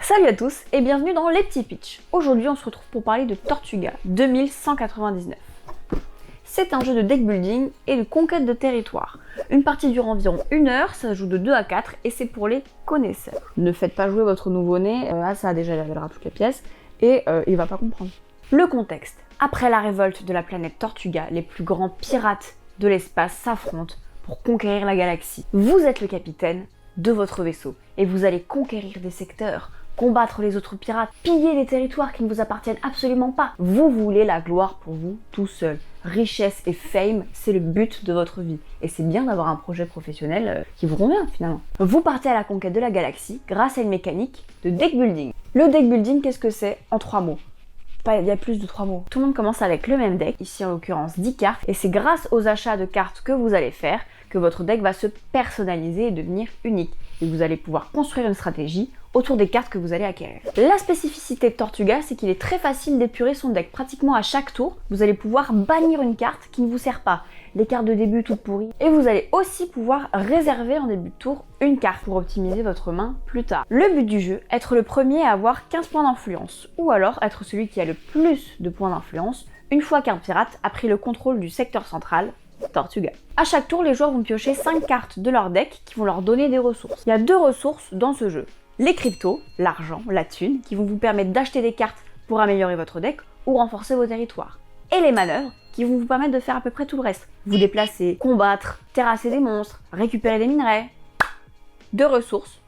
Salut à tous et bienvenue dans les petits pitchs. Aujourd'hui on se retrouve pour parler de Tortuga 2199. C'est un jeu de deck building et de conquête de territoire. Une partie dure environ 1 heure, ça se joue de 2 à 4 et c'est pour les connaisseurs. Ne faites pas jouer votre nouveau-né à ça, déjà il révélera toutes les pièces et il va pas comprendre. Le contexte. Après la révolte de la planète Tortuga, les plus grands pirates de l'espace s'affrontent pour conquérir la galaxie. Vous êtes le capitaine de votre vaisseau et vous allez conquérir des secteurs, combattre les autres pirates, piller les territoires qui ne vous appartiennent absolument pas. Vous voulez la gloire pour vous tout seul. Richesse et fame, c'est le but de votre vie. Et c'est bien d'avoir un projet professionnel qui vous convient finalement. Vous partez à la conquête de la galaxie grâce à une mécanique de deck building. Le deck building, qu'est-ce que c'est en 3 mots? Il y a plus de 3 mots. Tout le monde commence avec le même deck, ici en l'occurrence 10 cartes, et c'est grâce aux achats de cartes que vous allez faire que votre deck va se personnaliser et devenir unique. Et vous allez pouvoir construire une stratégie autour des cartes que vous allez acquérir. La spécificité de Tortuga, c'est qu'il est très facile d'épurer son deck. Pratiquement à chaque tour, vous allez pouvoir bannir une carte qui ne vous sert pas. Les cartes de début toutes pourries. Et vous allez aussi pouvoir réserver en début de tour une carte pour optimiser votre main plus tard. Le but du jeu, être le premier à avoir 15 points d'influence. Ou alors être celui qui a le plus de points d'influence une fois qu'un pirate a pris le contrôle du secteur central, Tortuga. À chaque tour, les joueurs vont piocher 5 cartes de leur deck qui vont leur donner des ressources. Il y a 2 ressources dans ce jeu. Les cryptos, l'argent, la thune, qui vont vous permettre d'acheter des cartes pour améliorer votre deck ou renforcer vos territoires. Et les manœuvres, qui vont vous permettre de faire à peu près tout le reste. Vous déplacer, combattre, terrasser des monstres, récupérer des minerais. 2 ressources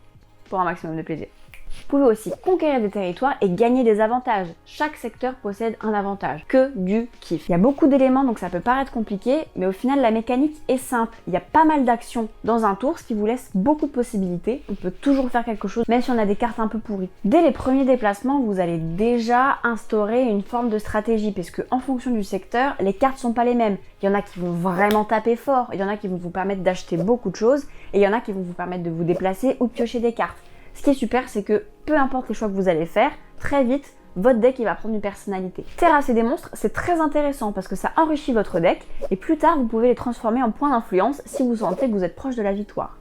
pour un maximum de plaisir. Vous pouvez aussi conquérir des territoires et gagner des avantages. Chaque secteur possède un avantage. Que du kiff. Il y a beaucoup d'éléments donc ça peut paraître compliqué, mais au final la mécanique est simple. Il y a pas mal d'actions dans un tour, ce qui vous laisse beaucoup de possibilités. On peut toujours faire quelque chose, même si on a des cartes un peu pourries. Dès les premiers déplacements, vous allez déjà instaurer une forme de stratégie, puisque en fonction du secteur, les cartes sont pas les mêmes. Il y en a qui vont vraiment taper fort, il y en a qui vont vous permettre d'acheter beaucoup de choses, et il y en a qui vont vous permettre de vous déplacer ou de piocher des cartes. Ce qui est super, c'est que peu importe les choix que vous allez faire, très vite, votre deck il va prendre une personnalité. Terrasser des monstres, c'est très intéressant parce que ça enrichit votre deck et plus tard, vous pouvez les transformer en points d'influence si vous sentez que vous êtes proche de la victoire.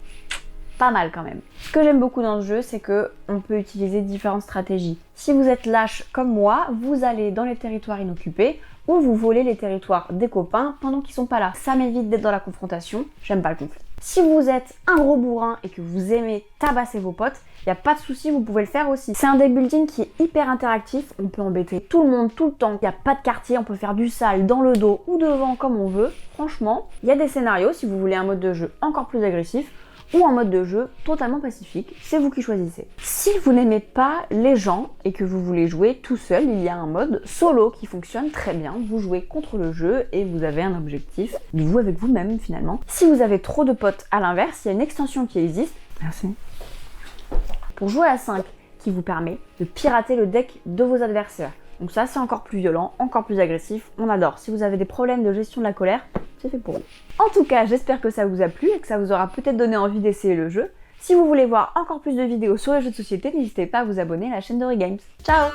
Pas mal quand même. Ce que j'aime beaucoup dans ce jeu, c'est que on peut utiliser différentes stratégies. Si vous êtes lâche comme moi, vous allez dans les territoires inoccupés ou vous volez les territoires des copains pendant qu'ils sont pas là. Ça m'évite d'être dans la confrontation, j'aime pas le conflit. Si vous êtes un gros bourrin et que vous aimez tabasser vos potes, il n'y a pas de souci, vous pouvez le faire aussi. C'est un deck building qui est hyper interactif, on peut embêter tout le monde tout le temps. Il n'y a pas de quartier, on peut faire du sale dans le dos ou devant comme on veut. Franchement, il y a des scénarios si vous voulez un mode de jeu encore plus agressif ou un mode de jeu totalement pacifique, c'est vous qui choisissez. Si vous n'aimez pas les gens et que vous voulez jouer tout seul, il y a un mode solo qui fonctionne très bien. Vous jouez contre le jeu et vous avez un objectif de vous avec vous-même finalement. Si vous avez trop de potes à l'inverse, il y a une extension qui existe. Merci. Pour jouer à 5 qui vous permet de pirater le deck de vos adversaires. Donc ça c'est encore plus violent, encore plus agressif, on adore. Si vous avez des problèmes de gestion de la colère, c'est fait pour vous. En tout cas, j'espère que ça vous a plu et que ça vous aura peut-être donné envie d'essayer le jeu. Si vous voulez voir encore plus de vidéos sur les jeux de société, n'hésitez pas à vous abonner à la chaîne d'Ori Games. Ciao!